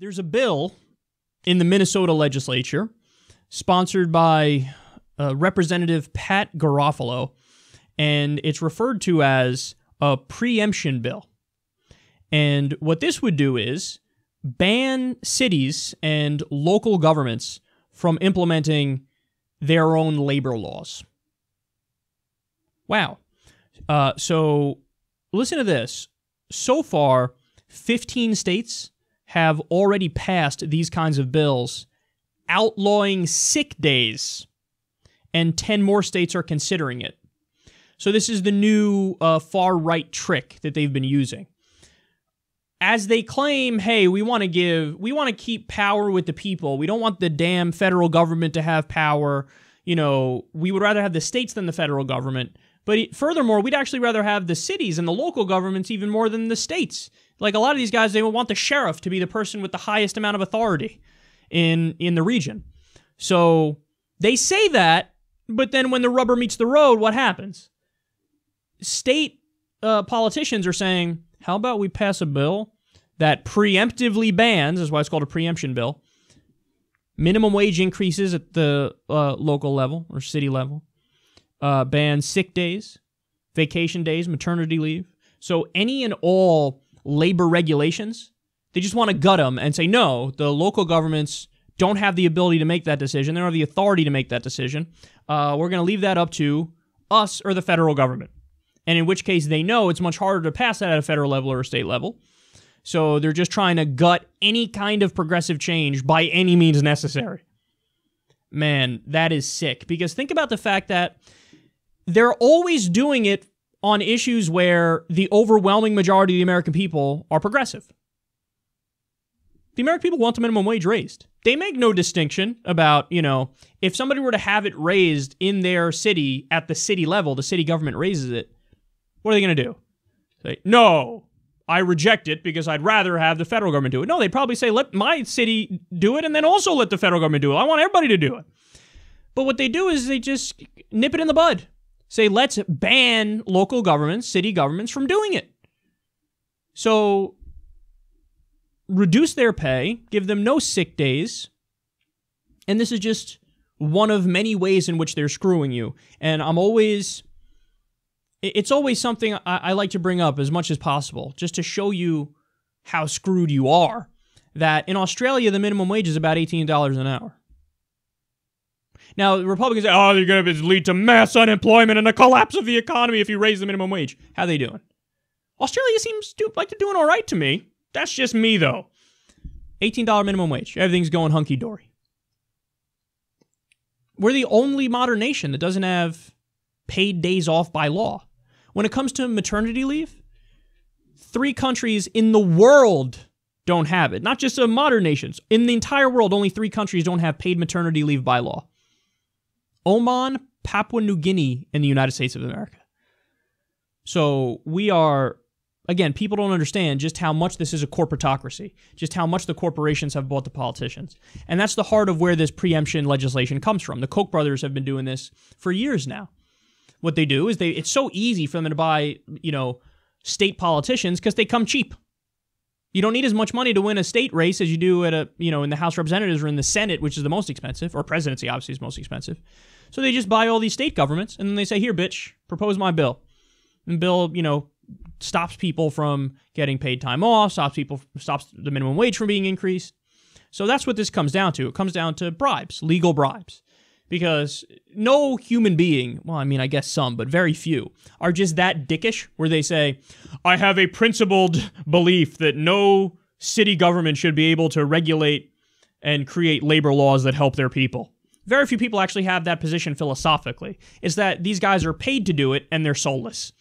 There's a bill in the Minnesota legislature sponsored by Representative Pat Garofalo, and it's referred to as a preemption bill. And what this would do is ban cities and local governments from implementing their own labor laws. Wow. So listen to this. So far, 15 states have already passed these kinds of bills outlawing sick days, and 10 more states are considering it. So this is the new far-right trick that they've been using. As they claim, hey, we want to keep power with the people. We don't want the damn federal government to have power. You know, we would rather have the states than the federal government. But furthermore, we'd actually rather have the cities and the local governments even more than the states. Like a lot of these guys, they would want the sheriff to be the person with the highest amount of authority in the region. So they say that, but then when the rubber meets the road, what happens? State politicians are saying, how about we pass a bill that preemptively bans, that's why it's called a preemption bill, minimum wage increases at the local level or city level, ban sick days, vacation days, maternity leave. So any and all labor regulations, they just want to gut them and say, no, the local governments don't have the ability to make that decision. They don't have the authority to make that decision. We're going to leave that up to us or the federal government. And in which case they know it's much harder to pass that at a federal level or a state level. So they're just trying to gut any kind of progressive change by any means necessary. Man, that is sick. Because think about the fact that they're always doing it on issues where the overwhelming majority of the American people are progressive. The American people want the minimum wage raised. They make no distinction about, you know, if somebody were to have it raised in their city at the city level, the city government raises it, what are they going to do? Say, no, I reject it because I'd rather have the federal government do it. No, they'd probably say, let my city do it and then also let the federal government do it. I want everybody to do it. But what they do is they just nip it in the bud. Say, let's ban local governments, city governments from doing it. So reduce their pay, give them no sick days, and this is just one of many ways in which they're screwing you. And it's always something I like to bring up as much as possible, just to show you how screwed you are, that in Australia, the minimum wage is about $18 an hour. Now, the Republicans say, oh, you're going to lead to mass unemployment and a collapse of the economy if you raise the minimum wage. How are they doing? Australia seems like they're doing all right to me. That's just me, though. $18 minimum wage. Everything's going hunky-dory. We're the only modern nation that doesn't have paid days off by law. When it comes to maternity leave, 3 countries in the world don't have it. Not just modern nations. In the entire world, only 3 countries don't have paid maternity leave by law. Oman, Papua New Guinea, and the United States of America. So we are, again, people don't understand just how much this is a corporatocracy, just how much the corporations have bought the politicians. And that's the heart of where this preemption legislation comes from. The Koch brothers have been doing this for years now. What they do is it's so easy for them to buy, you know, state politicians because they come cheap. You don't need as much money to win a state race as you do at in the House of Representatives or in the Senate, which is the most expensive, or presidency obviously is most expensive. So they just buy all these state governments and then they say, here, bitch, propose my bill. And bill, stops people from getting paid time off, stops the minimum wage from being increased. So that's what this comes down to. It comes down to bribes, legal bribes. Because no human being, well, I mean, I guess some, but very few, are just that dickish where they say, I have a principled belief that no city government should be able to regulate and create labor laws that help their people. Very few people actually have that position philosophically. It's that these guys are paid to do it and they're soulless.